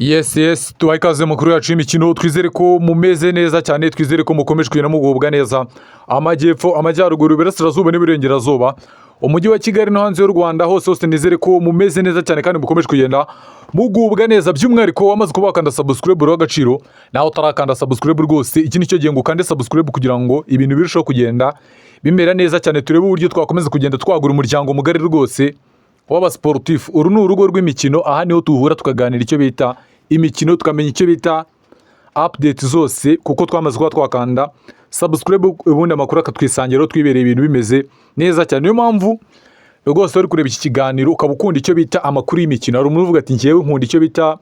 Yes tubaye ikaze makuru yacu y'imikino twizere ko mumeze neza cyane twizere ko mukomeje kugenda mugubwa neza amajyepfo amajyaruguru iburasirazuba n'iburengerazuba umujyi wa Kigali no hanze y'u Rwanda hose nizere ko mumeze neza cyane kandi mukomeje kugenda mugubwa neza by'umwihariko wamaze kuba wakanda subscribe w'agaciro naho utarakanda subscribe rwose iki nicyo gihe ngo ukande subscribe kugira ngo ibintu birusheho kugenda bimera neza cyane turebe uburyo twakomeza kugenda twagura umuryango mugari rwose w'abasportif uru ni urugo rw'imikino aha niho tuhura tukaganira icyo bita imikino tukamenya icyo bita update zose kuko twamaze kuba twakanda subscribe ubundi amakuru akatwisangira twibereye ibintu bimeze neza cyane niyo mpamvu rwose uri kureba iki kiganiro ukaba ukunda icyo bita amakuru y'imikino hari umuntu uvuga ati ngewe nkunda icyo bita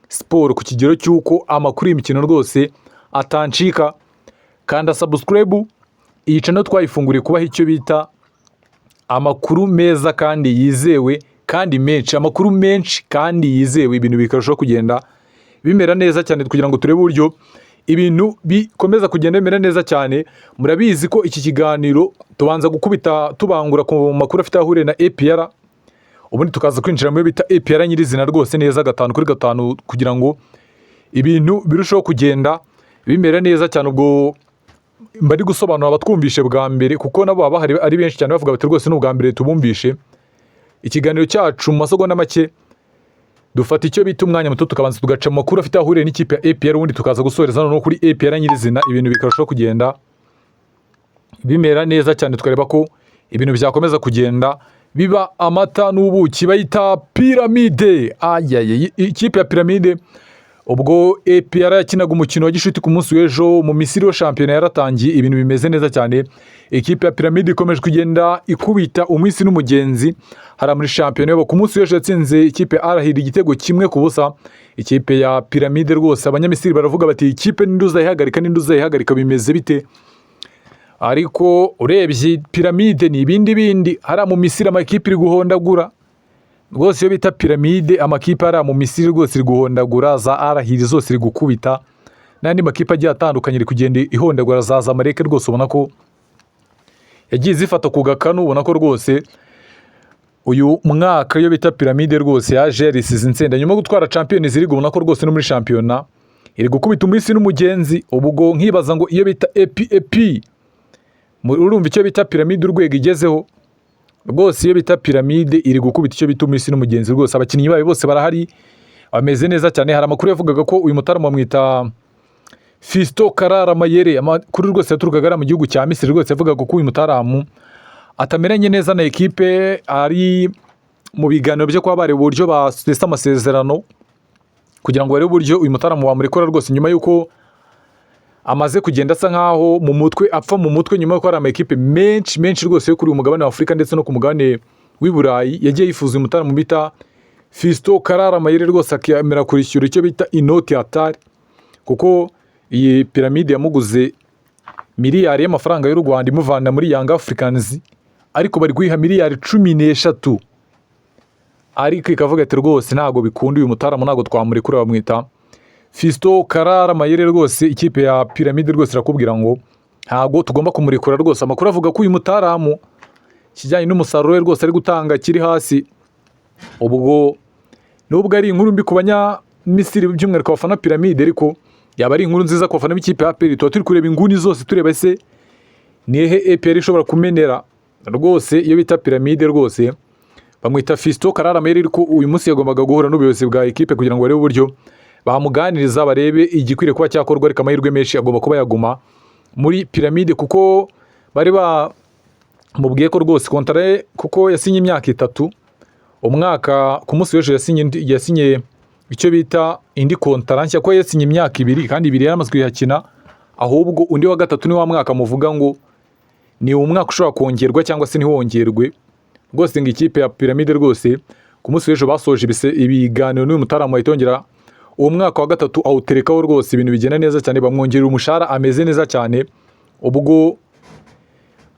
siporo ku kigero cy'uko amakuru y'imikino rwose atancika kanda subscribe iyi channel twayifunguriye kubaho icyo bita amakuru meza kandi yizewe kandi menshi amakuru menshi kandi yizewe ibintu bikarushaho kugenda bimera neza cyane kugira ngo turebe uburyo ibintu bikomeza kugenda bimera neza cyane murabizi ko iki kiganiro tubanza gukubita tubangura ku makuru afite ahure na APR ubundi tukaza kwinjira mu bita APR nyirizina rwose neza 5/5 kugira ngo ibintu birushaho kugenda bimera neza cyane ubwo mbari gusobanura abatwumvishe bwa mbere kuko nabo baba ari benshi cyane bavuga bati rwose n'ubwa mbere tubumvishe ikiganiro cyacu mu masegonda make dufata icyo bita umwanya muto tukabanza tugaca amakuru afite ahuriye n'ikipe ya APR ubundi tukaza gusoreza no kuri APR nyirizina ibintu bikarushaho kugenda bimera neza cyane tukareba ko ibintu byakomeza kugenda biba amata n'ubuki bayita Pyramide ikipe ya Pyramide ubwo APR yakinaga umukino wa gishuti ku munsi w'ejo mu Misiri wa shampiyona yaratangiye ibintu bimeze neza cyane ikipe ya Pyramide ikomeje kugenda ikubita umwisi n'umugenzi hari muri shampiyona yabo ku munsi w'ejo yatsinze ikipe Arahira igitego kimwe ku busa ikipe ya Pyramide rwose abanyamisiri baravuga bati ikipe n'induzayihagarika bimeze bite ariko urebye Pyramide ni ibindi hari mu Misiri amakipe iri guhondagura rwose iyo bita Pyramide amakipe ari mu Misiri rwose iri guhondagura za Arahiri zose iri gukubita n'andi makipe agiye atandukanye iri kugenda ihondagura za Zamalek rwose ubona ko yagiye zifata ku gakanu ubona ko rwose uyu mwaka iyo bita Pyramide rwose yaje yarisize insenda nyuma gutwara Champions League ubona ko rwose no muri shampiyona iri gukubita umwisi n'umugenzi ubwo nkibaza ngo iyo bita EP urumva icyo bita Pyramide urwego igezeho rwose iyo bita Pyramide iri gukubita icyo bita umwisi n'umugenzi rwose abakinnyi bayo bose barahari bameze neza cyane hari amakuru yavugaga ko uyu mutarama mwita Fisto Karara Mayere amakuru rwose yaturukaga mu gihugu cya Misiri rwose yavugaga ko uyu mutaramu atameranye neza na ekipe ari mu biganiro byo kwa bare uburyo basesa amasezerano kugira ngo bare uburyo uyu mutaramu bamurekora rwose nyuma yuko amaze kugenda asa nkaho mu mutwe apfa mu mutwe nyuma yuko hari amakipe menshi rwose yo kuri uyu mugabane wa Afurika ndetse no ku mugabane w'i Burayi yagiye yifuza uyu mutaramu bita Fisto Karara Mayere rwose akemera kurishyura icyo bita inoti atari kuko iyi Pyramide yamuguze miliyari y'amafaranga y'u Rwanda imuvana muri Young Africans ariko bari guhiha miliyari 13 ariko ikavuga ati rwose ntago bikunda uyu mutaramu ntago twamurekura bamwita Fisto Karara Mayere rwose ikipe ya Pyramide rwose irakubwira ngo ntago tugomba kumurekura rwose amakuru avuga ko uyu mutaramu kijyanye n'umusaruro we rwose ari gutanga kiri hasi ubwo nubwo ari inkuru mbi ku banyamisiri by'umwihariko abafana Pyramide ariko yaba ari inkuru nziza ku bafana b'ikipe ya APR tuba turi kureba inguni zose tureba ese nihe APR ishobora kumenera rwose iyo bita Pyramide rwose bamwita Fisto Karara Mayere ariko uyu munsi yagombaga guhura n'ubuyobozi bwa ekipe kugira ngo barebe uburyo bamuganiriza barebe igikwiriye kuba cyakorwa ariko amahirwe menshi agomba kuba yaguma muri Pyramide kuko bari bamubwiye ko rwose kontara kuko yasinye imyaka 3 umwaka ku munsi w'ejo yasinye icyo bita indi kontara nshya ko yasinye imyaka 2 kandi 2 yaramaze kuyakina ahubwo undi wa gatatu ni wa mwaka muvuga ngo ni umwaka ushobora kongerwa cyangwa se ntiwongerwe rwose ngo ikipe ya Pyramide rwose ku munsi w'ejo basoje ibiganiro n'uyu mutaramu wahitongera uwo mwaka wa gatatu awuterekaho rwose ibintu bigenda neza cyane bamwongerera umushahara ameze neza cyane ubwo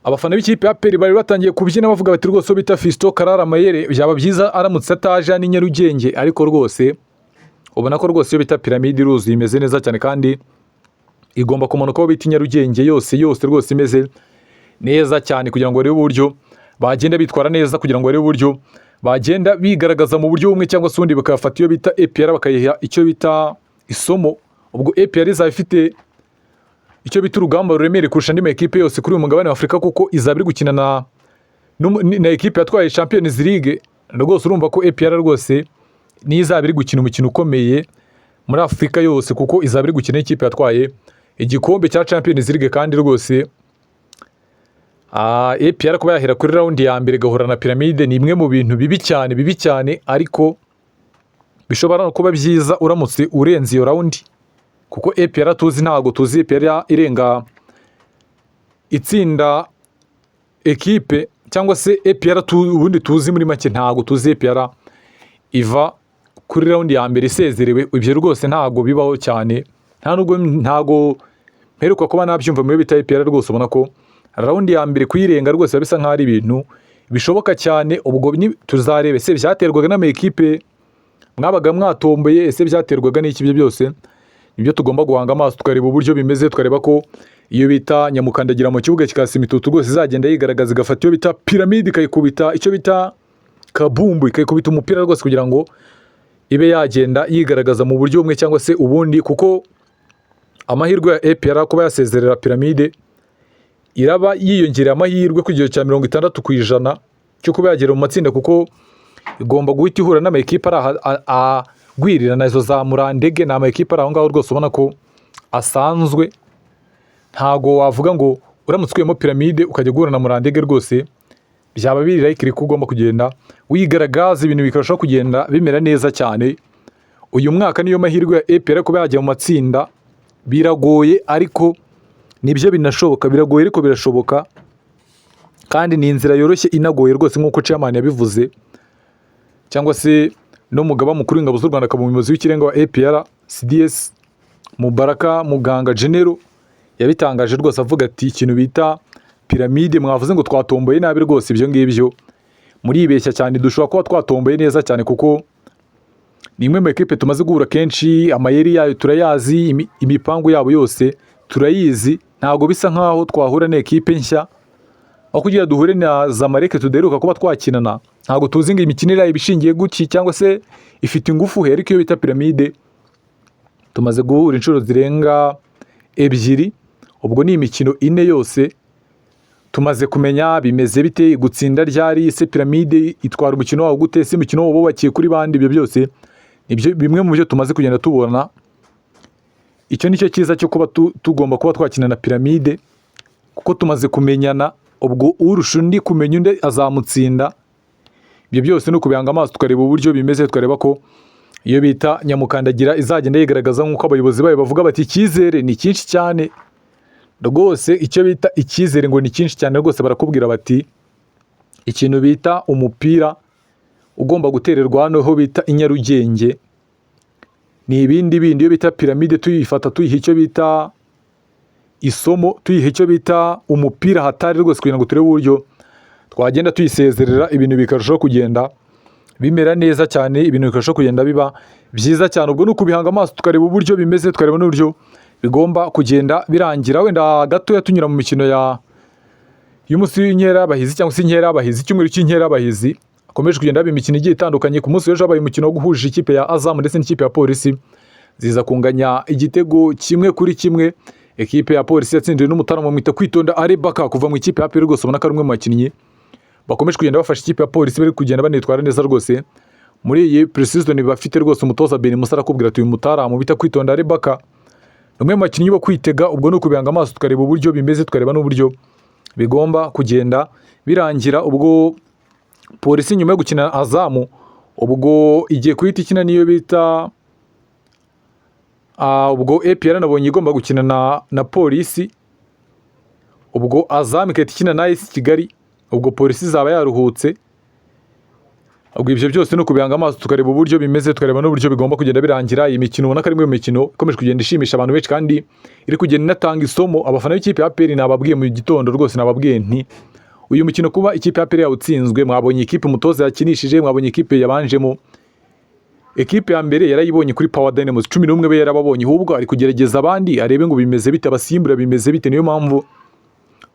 abafana b'ikipe ya APR bari batangiye kubyina bavuga bati rwose bita Fisto Karara Mayere byaba byiza aramutse ataje ni Nyarugenge ariko rwose ubona ko rwose iyo bita Pyramide iruzuye imeze neza cyane kandi igomba kumanuka aho bita Nyarugenge yose rwose imeze neza cyane kugira ngo barebe uburyo bagenda bitwara neza kugira ngo barebe uburyo bagenda bigaragaza mu buryo bumwe cyangwa se ubundi bakafata iyo bita APR bakayiha icyo bita isomo. Ubwo APR izaba ifite icyo bita urugamba ruremere kurusha andi makipe yose kuri uyu mugabane wa Afurika, kuko izaba iri gukina na ekipe yatwaye Champions League. Rwose urumva ko APR rwose niyo izaba iri gukina umukino ukomeye muri Afurika yose, kuko izaba iri gukina ikipe yatwaye igikombe cya Champions League. Kandi rwose APR kuba yahera kuri round ya mbere gahura na Pyramide ni imwe mu bintu bibi cyane, ariko bishobora no kuba byiza uramutse urenze iyo round, kuko APR ntago tuzi APR irenga itsinda ekipe, cyangwa se APR ubundi tuzi muri make ntago tuzi APR iva kuri round ya mbere isezerewe. Ibyo rwose ntago bibaho cyane, ntago mperuka kuba nabyumva muri bita APR. Rwose ubona ko round ya mbere kuyirenga rwose bisa nkaho ari ibintu bishoboka cyane. Ubwo tuzarebe ese byaterwaga n'amakipe mwabaga mwatomboye, ese byaterwaga n'iki? Ibyo byose nibyo tugomba guhanga amaso tukareba uburyo bimeze, tukareba ko iyo bita nyamukandagira mu kibuga kikasa imitutu rwose izagenda yigaragaza, igafata iyo bita Pyramide ikayikubita icyo bita kabumbu, ikayikubita umupira rwose kugira ngo ibe yagenda yigaragaza mu buryo bumwe cyangwa se ubundi. Kuko amahirwe ya APR kuba yasezerera Pyramide iraba yiyongereye amahirwe ku kigero cya 60% cyo kuba yagera mu matsinda, kuko igomba guhita ihura n'amakipe agwirirana. Izo za Murandege ni amakipe aho ngaho rwose ubona ko asanzwe. Ntago wavuga ngo uramutse ukuyemo Pyramide ukajya guhura na Murandege, rwose byaba biri like ko ugomba kugenda wigaragaza, ibintu bikarushaho kugenda bimera neza cyane. Uyu mwaka niyo mahirwe ya APR kuba yajya mu matsinda. Biragoye ariko nibyo binashoboka, biragoye ariko birashoboka, kandi ni inzira yoroshye inagoye rwose, nk'uko chairman yabivuze, cyangwa se n'umugaba mukuru w'ingabo z'u Rwanda, akaba umuyobozi w'ikirenga wa APR CDS Mubaraka Muganga General yabitangaje rwose, avuga ati ikintu bita Pyramide mwavuze ngo twatomboye nabi, rwose ibyo ngibyo muribeshya cyane. Dushobora kuba twatomboye neza cyane, kuko ni imwe mu ekipe tumaze guhura kenshi, amayeri yayo turayazi, imipangu yabo yose turayizi. Ntago bisa nkaho twahura n'ekipe nshya aho kugira duhure na Zamalek tuderuka kuba twakinana. Ntago tuzi ngo imikinire yayo ibishingiye guki cyangwa se ifite ingufu he, ariko iyo bita Pyramide tumaze guhura inshuro zirenga 2. Ubwo ni imikino 4 yose tumaze kumenya bimeze bite, gutsinda ryari, se Pyramide itwara umukino wawo gute, se imikino wabo bakiye kuri bandi. Ibyo byose nibyo bimwe mu byo tumaze kugenda tubona. Icyo nicyo cyiza cyo kuba tugomba kuba twakina na Pyramide, kuko tumaze kumenyana. Ubwo urusha undi kumenya undi azamutsinda. Ibyo byose no kubihanga amaso tukareba uburyo bimeze, tukareba ko iyo bita nyamukandagira izagenda yigaragaza nk'uko abayobozi bayo bavuga bati icyizere ni cyinshi cyane. Rwose icyo bita icyizere ngo ni cyinshi cyane, rwose barakubwira bati ikintu bita umupira ugomba gutererwa hano ho bita Inyarugenge ni ibindi bindi. Iyo bita Pyramide tuyifata tuyiha icyo bita isomo, tuyiha icyo bita umupira hatari rwose, kugira ngo turebe uburyo twagenda tuyisezerera, ibintu bikarushaho kugenda bimera neza cyane, ibintu bikarushaho kugenda biba byiza cyane. Ubwo nuko bihanga amaso tukareba uburyo bimeze, tukareba n'uburyo bigomba kugenda birangira. Wenda gatoya tunyura mu mikino y'umunsi w'inkera y'abahizi cyangwa se inkera y'abahizi, icyumweru cy'inkera y'abahizi akomeje kugenda haba imikino igiye itandukanye. Ku munsi w'ejo habaye umukino wo guhuje ikipe ya Azam ndetse n'ikipe ya Polisi, ziza kunganya igitego 1-1. Ekipe ya Polisi yatsindiwe n'umutarama mwita Kwitonda Arebaka kuva mu ikipe ya APR. Rwose ubona ko ari umwe mu bakinnyi bakomeje kugenda bafasha ikipe ya Polisi, bari kugenda banitwara neza rwose muri iyi pre-season. Bafite rwose umutoza Ben Musa arakubwira ati uyu mutarama bita Kwitonda Arebaka umwe mu bakinnyi bo kwitega. Ubwo no kubihanga amaso tukareba uburyo bimeze, tukareba n'uburyo bigomba kugenda birangira. Ubwo Polisi nyuma yo gukina Azamu, ubwo igiye kuhita ikina niyo bita ubwo APR nabonye igomba gukina na Polisi. Ubwo Azam ikahita ikina na AS Kigali, ubwo Polisi izaba yaruhutse. Ubwo ibyo byose no kubihanga amaso tukareba uburyo bimeze, tukareba n'uburyo bigomba kugenda birangira. Iyi mikino ubona ko ari imwe mu mikino ikomeje kugenda ishimisha abantu benshi, kandi iri kugenda inatanga isomo abafana b'ikipe ya APR. Nababwiye mu gitondo rwose, nababwiye nti uyu mukino kuba ikipe ya APR yawutsinzwe, mwabonye ikipe umutoza yakinishije, mwabonye ikipe yabanjemo. Ekipe ya mbere yarayibonye kuri Power Dynamos 11 be yarababonye, ahubwo ari kugerageza abandi arebe ngo bimeze bite, abasimbura bimeze bite. Niyo mpamvu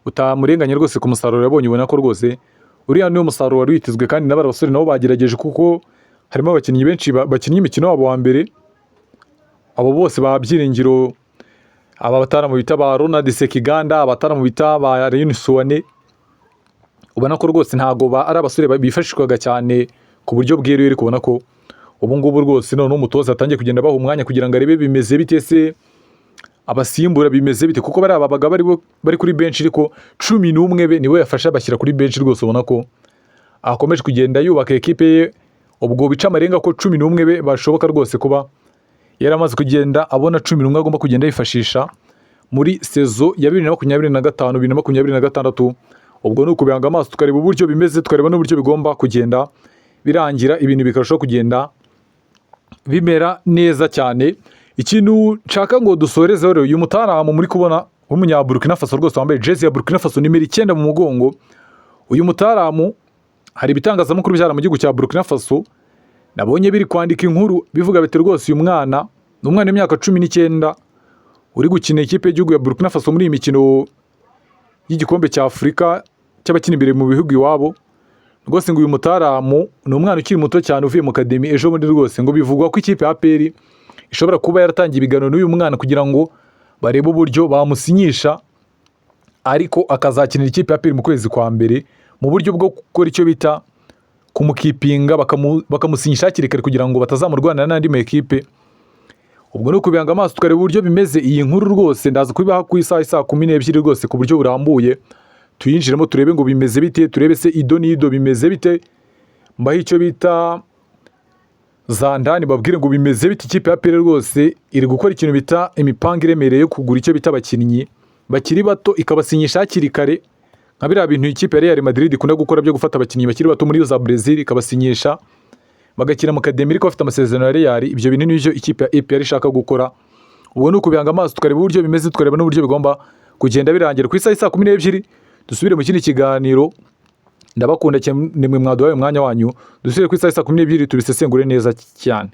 utamurenganya rwose ku musaruro yabonye, ubona ko rwose uriya niwo musaruro wari witezwe kandi n'abari basore nabo bagerageje kuko harimo abakinnyi benshi bakinnye imikino wabo wa mbere, abo bose ba Byiringiro, aba bataramu bita ba Ronald Sekiganda, abataramu bita ba Rayon Suwane, ubona ko rwose ntago ari abasore bifashishwaga cyane ku buryo bweruye, ariko ubona ko ubu ngubu rwose none umutoza atangiye kugenda baha umwanya kugira ngo arebe bimeze bite se, abasimbura bimeze bite, kuko bari ababaga bari kuri bench ariko 11 be niwe yafasha bashyira kuri bench rwose, ubona ko akomeje kugenda yubaka ekipe ye, ubwo bica amarenga ko 11 be bashoboka rwose kuba yaramaze kugenda abona 11 agomba kugenda yifashisha muri sezo ya 2025 2026. ubwo ni ukubanga amaso tukareba uburyo bimeze, tukareba n'uburyo bigomba kugenda birangira, ibintu bikarushaho kugenda bimera neza cyane. Ikintu nshaka ngo dusoreze rero, uyu mutaramu muri kubona w'umunya Burkina Faso rwose wambaye jezi ya Burkina Faso nimero 9 mu mugongo, uyu mutaramu hari ibitangazamakuru byara mu gihugu cya Burkina Faso nabonye biri kwandika inkuru bivuga biti rwose uyu mwana ni umwana w'imyaka 19 uri gukina ikipe y'igihugu ya Burkina Faso muri iyi mikino y'igikombe cya Afurika cy'abakina imbere mu bihugu iwabo. Rwose ngo uyu mutaramu ni umwana ukiri muto cyane uvuye mu academy ejo bundi, rwose ngo bivugwa ko ikipe ya APR ishobora kuba yaratangiye ibiganiro n'uyu mwana kugira ngo barebe uburyo bamusinyisha, ariko akazakinira ikipe ya APR mu kwezi kwa mbere mu buryo bwo gukora icyo bita kumukipinga, bakamusinyisha hakiri kare kugira ngo batazamurwanira n'andi makipe. Ubwo ni ukubanga amaso tukareba uburyo bimeze. Iyi nkuru rwose ndaza kubibaha ku isaha 12 rwose ku buryo burambuye, tuyinjiremo turebe ngo bimeze bite, turebe se ido n'ido bimeze bite, mbaho icyo bita zandani babwire ngo bimeze bite. Ikipe ya APR rwose iri gukora ikintu bita imipanga iremereye yo kugura icyo bita abakinnyi bakiri bato ikabasinyisha hakiri kare, nka biriya bintu ikipe ya Real Madrid ikunda gukora byo gufata abakinnyi bakiri bato muri za Brazil ikabasinyisha bagakina mu academy ariko bafite amasezerano ya Real. Ibyo bintu nibyo ikipe ya APR ishaka gukora. Ubwo ni ukubanga amaso tukareba uburyo bimeze, tukareba n'uburyo bigomba kugenda birangira. Ku isaha 12 dusubire mu kindi kiganiro. Ndabakunda cyane mwe mwaduhaye umwanya wanyu, dusubire ku isaha 12 tubisesengure neza cyane.